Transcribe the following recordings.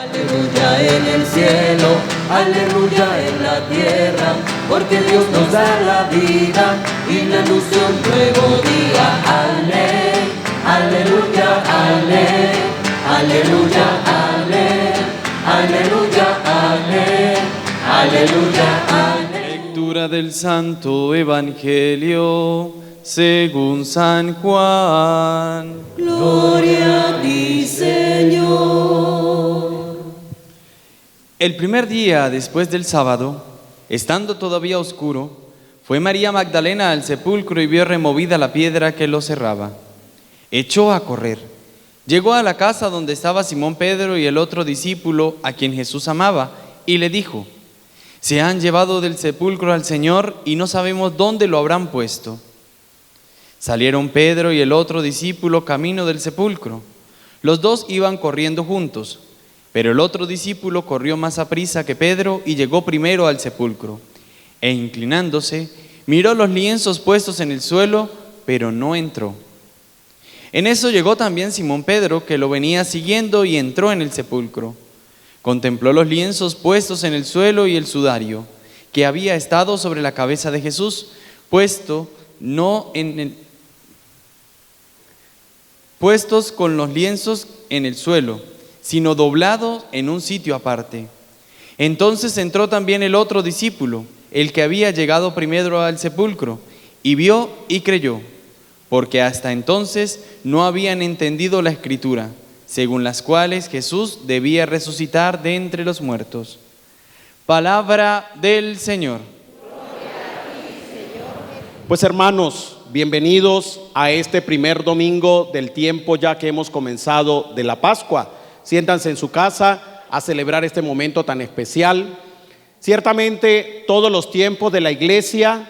Aleluya en el cielo, aleluya en la tierra, porque Dios nos da la vida y la luz de un nuevo día. Aleluya, aleluya, aleluya. Lectura del Santo Evangelio según San Juan. Gloria a ti, Señor. El primer día después del sábado, estando todavía oscuro, fue María Magdalena al sepulcro y vio removida la piedra que lo cerraba. Echó a correr. Llegó a la casa donde estaba Simón Pedro y el otro discípulo a quien Jesús amaba, y le dijo: se han llevado del sepulcro al Señor y no sabemos dónde lo habrán puesto. Salieron Pedro y el otro discípulo camino del sepulcro. Los dos iban corriendo juntos, pero el otro discípulo corrió más aprisa que Pedro y llegó primero al sepulcro. E inclinándose, miró los lienzos puestos en el suelo, pero no entró. En eso llegó también Simón Pedro, que lo venía siguiendo, y entró en el sepulcro. Contempló los lienzos puestos en el suelo y el sudario, que había estado sobre la cabeza de Jesús, puestos con los lienzos en el suelo, sino doblados en un sitio aparte. Entonces entró también el otro discípulo, el que había llegado primero al sepulcro, y vio y creyó, porque hasta entonces no habían entendido la Escritura, según las cuales Jesús debía resucitar de entre los muertos. Palabra del Señor. Pues hermanos, bienvenidos a este primer domingo del tiempo ya que hemos comenzado de la Pascua. Siéntanse en su casa a celebrar este momento tan especial. Ciertamente todos los tiempos de la iglesia,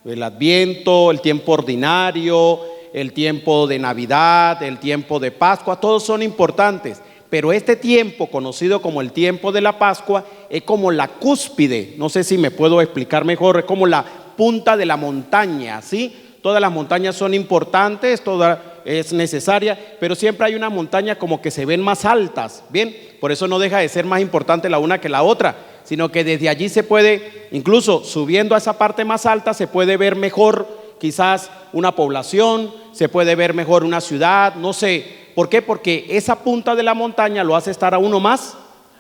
el Adviento, el tiempo ordinario, el tiempo de Navidad, el tiempo de Pascua, todos son importantes, pero este tiempo conocido como el tiempo de la Pascua es como la cúspide, no sé si me puedo explicar mejor, es como la punta de la montaña, ¿sí? Todas las montañas son importantes, toda es necesaria, pero siempre hay una montaña como que se ven más altas, ¿bien? Por eso no deja de ser más importante la una que la otra, sino que desde allí se puede, incluso subiendo a esa parte más alta, se puede ver mejor quizás una población, se puede ver mejor una ciudad, no sé. ¿Por qué? Porque esa punta de la montaña lo hace estar a uno más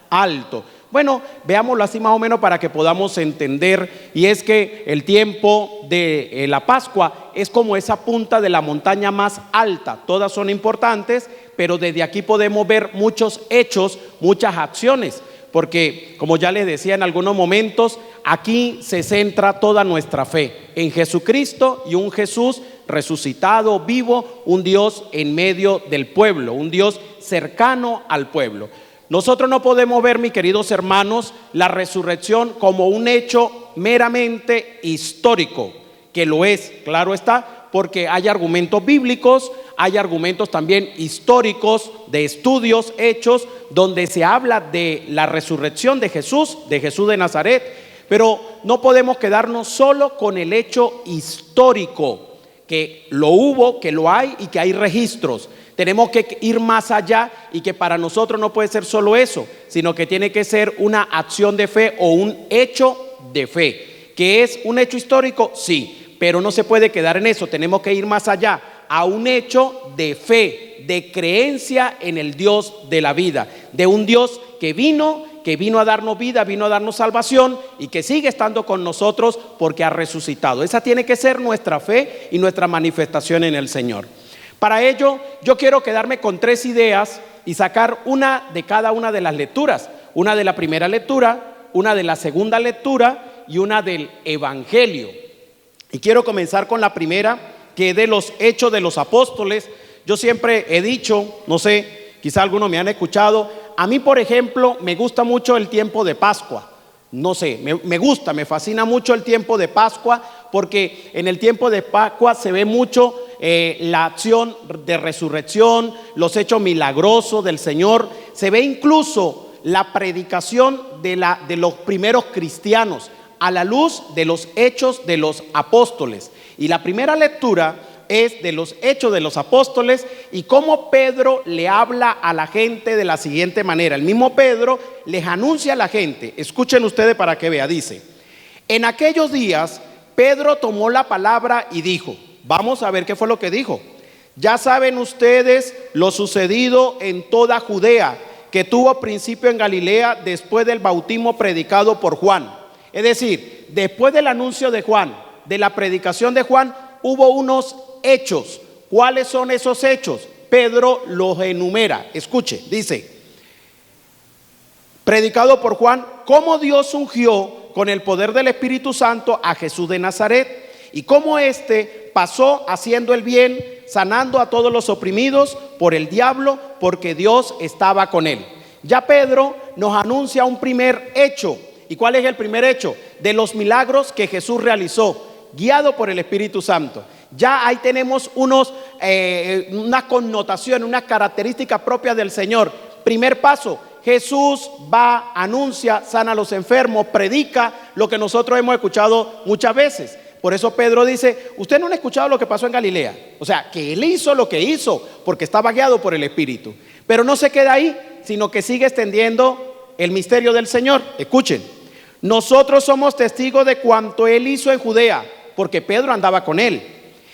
alto. Bueno, veámoslo así más o menos para que podamos entender, y es que el tiempo de la Pascua es como esa punta de la montaña más alta. Todas son importantes, pero desde aquí podemos ver muchos hechos, muchas acciones, porque como ya les decía en algunos momentos, aquí se centra toda nuestra fe en Jesucristo y un Jesús resucitado, vivo, un Dios en medio del pueblo, un Dios cercano al pueblo. Nosotros no podemos ver, mis queridos hermanos, la resurrección como un hecho meramente histórico, que lo es, claro está, porque hay argumentos bíblicos, hay argumentos también históricos de estudios hechos donde se habla de la resurrección de Jesús de Nazaret, pero no podemos quedarnos solo con el hecho histórico, que lo hubo, que lo hay y que hay registros. Tenemos que ir más allá, y que para nosotros no puede ser solo eso, sino que tiene que ser una acción de fe o un hecho de fe. ¿Que es un hecho histórico? Sí, pero no se puede quedar en eso, tenemos que ir más allá, a un hecho de fe, de creencia en el Dios de la vida, de un Dios que vino a darnos vida, vino a darnos salvación y que sigue estando con nosotros porque ha resucitado. Esa tiene que ser nuestra fe y nuestra manifestación en el Señor. Para ello, yo quiero quedarme con 3 ideas y sacar una de cada una de las lecturas. Una de la primera lectura, una de la segunda lectura y una del Evangelio. Y quiero comenzar con la primera, que es de los Hechos de los Apóstoles. Yo siempre he dicho, no sé, quizá algunos me han escuchado, a mí, por ejemplo, me gusta mucho el tiempo de Pascua. No sé, me fascina mucho el tiempo de Pascua, porque en el tiempo de Pascua se ve mucho la acción de resurrección, los hechos milagrosos del Señor. Se ve incluso la predicación de los primeros cristianos a la luz de los hechos de los apóstoles. Y la primera lectura es de los Hechos de los Apóstoles y cómo Pedro le habla a la gente de la siguiente manera. El mismo Pedro les anuncia a la gente, escuchen ustedes para que vean, dice: en aquellos días Pedro tomó la palabra y dijo, vamos a ver qué fue lo que dijo. Ya saben ustedes lo sucedido en toda Judea, que tuvo principio en Galilea después del bautismo predicado por Juan. Es decir, después del anuncio de Juan, de la predicación de Juan, hubo unos hechos. ¿Cuáles son esos hechos? Pedro los enumera. Escuche, dice: predicado por Juan, cómo Dios ungió con el poder del Espíritu Santo a Jesús de Nazaret, y cómo éste pasó haciendo el bien, sanando a todos los oprimidos por el diablo, porque Dios estaba con él. Ya Pedro nos anuncia un primer hecho. ¿Y cuál es el primer hecho? De los milagros que Jesús realizó, guiado por el Espíritu Santo. Ya ahí tenemos una connotación, una característica propia del Señor. Primer paso: Jesús va, anuncia, sana a los enfermos, predica lo que nosotros hemos escuchado muchas veces. Por eso Pedro dice: usted no ha escuchado lo que pasó en Galilea. O sea, que él hizo lo que hizo porque estaba guiado por el Espíritu. Pero no se queda ahí, sino que sigue extendiendo el misterio del Señor. Escuchen: nosotros somos testigos de cuanto él hizo en Judea, porque Pedro andaba con él,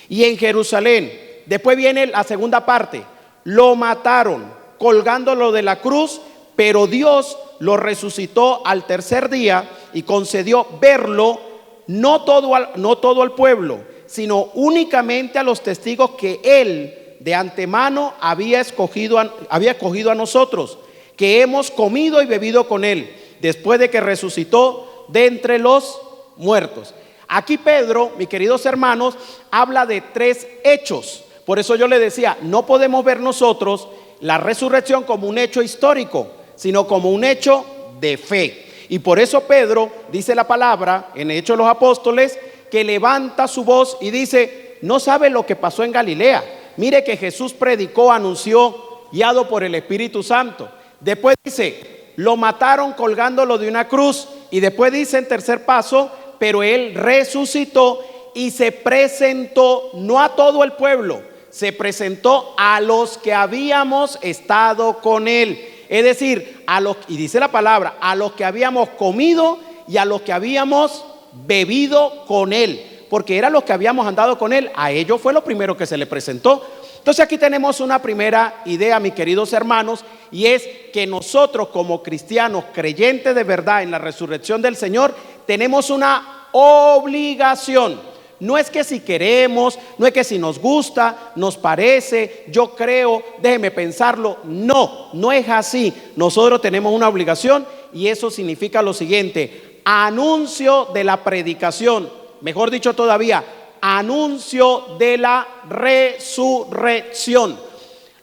y en Jerusalén. Después viene la segunda parte: lo mataron colgándolo de la cruz, pero Dios lo resucitó al tercer día y concedió verlo no todo al pueblo, sino únicamente a los testigos que él de antemano había escogido a nosotros, que hemos comido y bebido con él después de que resucitó de entre los muertos. Aquí Pedro, mis queridos hermanos, habla de tres hechos. Por eso yo le decía, no podemos ver nosotros la resurrección como un hecho histórico, sino como un hecho de fe. Y por eso Pedro dice la palabra en Hechos de los Apóstoles, que levanta su voz y dice: no sabe lo que pasó en Galilea. Mire que Jesús predicó, anunció, guiado por el Espíritu Santo. Después dice: lo mataron colgándolo de una cruz. Y después dice en tercer paso: pero él resucitó y se presentó no a todo el pueblo, se presentó a los que habíamos estado con él. Es decir, y dice la palabra, a los que habíamos comido y a los que habíamos bebido con él, porque eran los que habíamos andado con él. A ellos fue lo primero que se le presentó. Entonces aquí tenemos una primera idea, mis queridos hermanos, y es que nosotros como cristianos creyentes de verdad en la resurrección del Señor tenemos una obligación. No es que si queremos, no es que si nos gusta, nos parece, yo creo, déjeme pensarlo. No, no es así. Nosotros tenemos una obligación y eso significa lo siguiente: anuncio de la predicación, mejor dicho todavía, anuncio de la resurrección.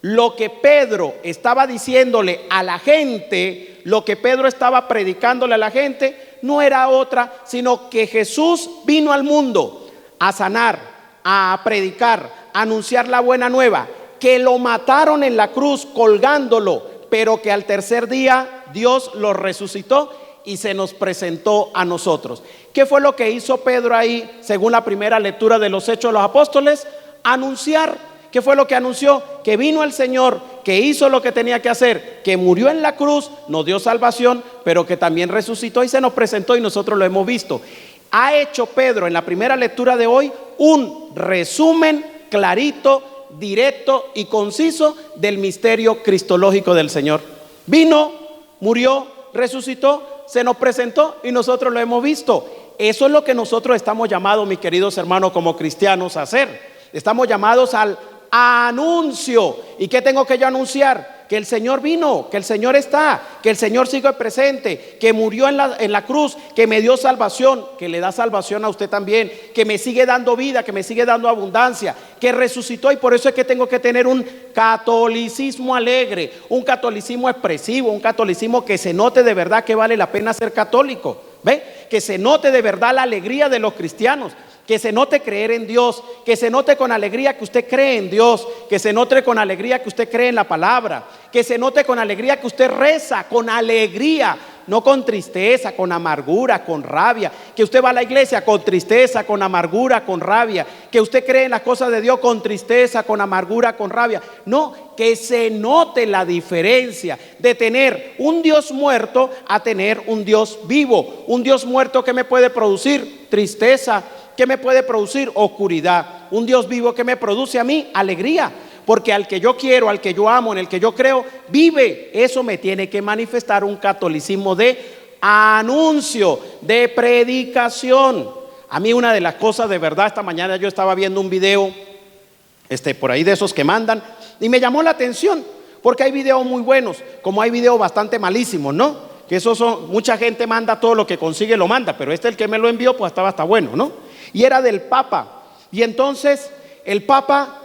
Lo que Pedro estaba diciéndole a la gente, lo que Pedro estaba predicándole a la gente, no era otra, sino que Jesús vino al mundo a sanar, a predicar, a anunciar la buena nueva, que lo mataron en la cruz colgándolo, pero que al tercer día Dios lo resucitó y se nos presentó a nosotros. ¿Qué fue lo que hizo Pedro ahí, según la primera lectura de los Hechos de los Apóstoles? Anunciar. ¿Qué fue lo que anunció? Que vino el Señor, que hizo lo que tenía que hacer, que murió en la cruz, nos dio salvación, pero que también resucitó y se nos presentó y nosotros lo hemos visto. Ha hecho Pedro en la primera lectura de hoy un resumen clarito, directo y conciso del misterio cristológico del Señor. Vino, murió, resucitó, se nos presentó y nosotros lo hemos visto. Eso es lo que nosotros estamos llamados, mis queridos hermanos, como cristianos a hacer. Estamos llamados al anuncio. ¿Y qué tengo que yo anunciar? Que el Señor vino, que el Señor está, que el Señor sigue presente, que murió en la cruz, que me dio salvación, que le da salvación a usted también, que me sigue dando vida, que me sigue dando abundancia, que resucitó. Y por eso es que tengo que tener un catolicismo alegre, un catolicismo expresivo, un catolicismo que se note de verdad que vale la pena ser católico. ¿Ve? Que se note de verdad la alegría de los cristianos, que se note creer en Dios, que se note con alegría que usted cree en Dios, que se note con alegría que usted cree en la palabra, que se note con alegría que usted reza con alegría, no con tristeza, con amargura, con rabia. Que usted va a la iglesia con tristeza, con amargura, con rabia. Que usted cree en las cosas de Dios con tristeza, con amargura, con rabia. No, que se note la diferencia de tener un Dios muerto a tener un Dios vivo. Un Dios muerto que me puede producir tristeza, que me puede producir oscuridad. Un Dios vivo que me produce a mí alegría. Porque al que yo quiero, al que yo amo, en el que yo creo, vive. Eso me tiene que manifestar un catolicismo de anuncio, de predicación. A mí una de las cosas de verdad, esta mañana yo estaba viendo un video por ahí de esos que mandan, y me llamó la atención, porque hay videos muy buenos, como hay videos bastante malísimos, ¿no? Que esos son, mucha gente manda todo lo que consigue, lo manda, pero el que me lo envió, pues estaba hasta bueno, ¿no? Y era del Papa, y entonces el Papa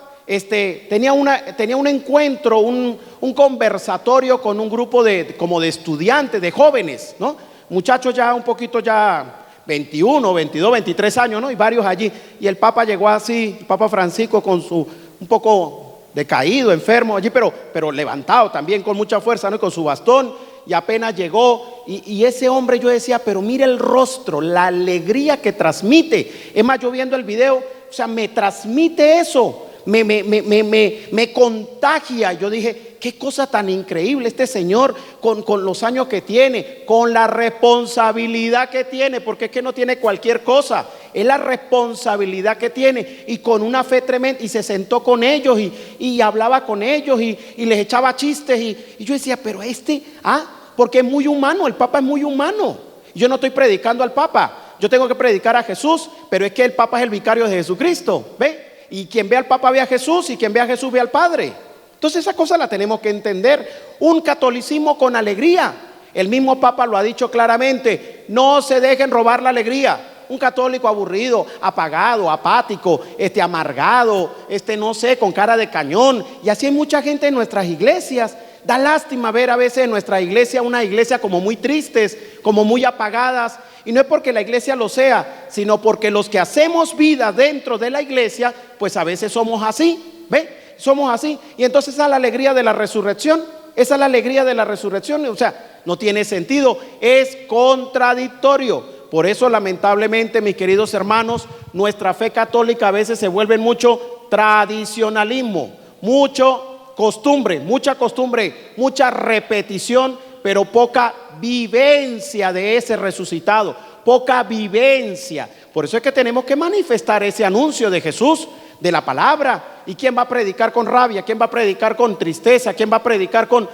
tenía un encuentro, un conversatorio con un grupo como de estudiantes, de jóvenes, ¿no? Muchachos ya un poquito ya 21, 22, 23 años, ¿no? Y varios allí. Y el Papa llegó así, el Papa Francisco con un poco decaído, enfermo allí, pero levantado también con mucha fuerza, ¿no? Y con su bastón. Y apenas llegó, y ese hombre, yo decía, pero mira el rostro, la alegría que transmite. Es más, yo viendo el video, o sea, me transmite eso. Me contagia. Yo dije, qué cosa tan increíble este señor con los años que tiene, con la responsabilidad que tiene, porque es que no tiene cualquier cosa, es la responsabilidad que tiene, y con una fe tremenda. Y se sentó con ellos y hablaba con ellos y les echaba chistes, y yo decía, pero porque es muy humano, el Papa es muy humano. Yo no estoy predicando al Papa, yo tengo que predicar a Jesús, pero es que el Papa es el vicario de Jesucristo, ¿ve? Y quien ve al Papa ve a Jesús, y quien ve a Jesús ve al Padre. Entonces esa cosa la tenemos que entender. Un catolicismo con alegría. El mismo Papa lo ha dicho claramente: no se dejen robar la alegría. Un católico aburrido, apagado, apático, amargado, no sé, con cara de cañón. Y así hay mucha gente en nuestras iglesias. Da lástima ver a veces en nuestra iglesia una iglesia como muy tristes, como muy apagadas. Y no es porque la iglesia lo sea, sino porque los que hacemos vida dentro de la iglesia, pues a veces somos así, ¿ve? Somos así. Y entonces esa es la alegría de la resurrección. Esa es la alegría de la resurrección. O sea, no tiene sentido, es contradictorio. Por eso, lamentablemente, mis queridos hermanos, nuestra fe católica a veces se vuelve mucho tradicionalismo, mucha costumbre, mucha repetición, pero poca vivencia de ese resucitado, poca vivencia. Por eso es que tenemos que manifestar ese anuncio de Jesús, de la palabra. ¿Y quién va a predicar con rabia? ¿Quién va a predicar con tristeza? ¿Quién va a predicar con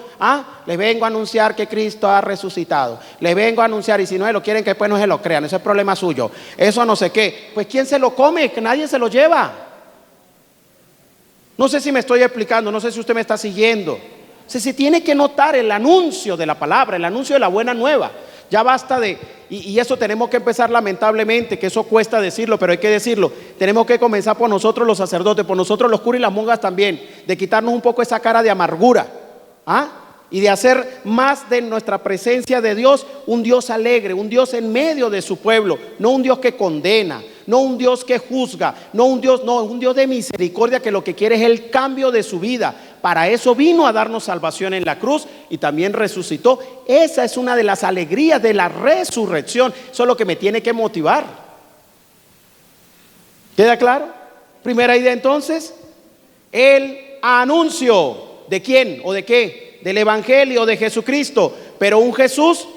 les vengo a anunciar que Cristo ha resucitado? Les vengo a anunciar, y si no se lo quieren, que después no se lo crean, ese es problema suyo. Eso no sé qué. Pues ¿quién se lo come? Que nadie se lo lleva. No sé si me estoy explicando, no sé si usted me está siguiendo. O sea, se tiene que notar el anuncio de la palabra, el anuncio de la buena nueva. Ya basta y eso tenemos que empezar, lamentablemente, que eso cuesta decirlo, pero hay que decirlo. Tenemos que comenzar por nosotros los sacerdotes, por nosotros los curas y las monjas también, de quitarnos un poco esa cara de amargura, y de hacer más de nuestra presencia de Dios un Dios alegre, un Dios en medio de su pueblo, no un Dios que condena, no un Dios que juzga, un Dios de misericordia, que lo que quiere es el cambio de su vida. Para eso vino a darnos salvación en la cruz y también resucitó. Esa es una de las alegrías de la resurrección. Eso es lo que me tiene que motivar. ¿Queda claro? Primera idea entonces, el anuncio. ¿De quién o de qué? Del Evangelio de Jesucristo, pero un Jesús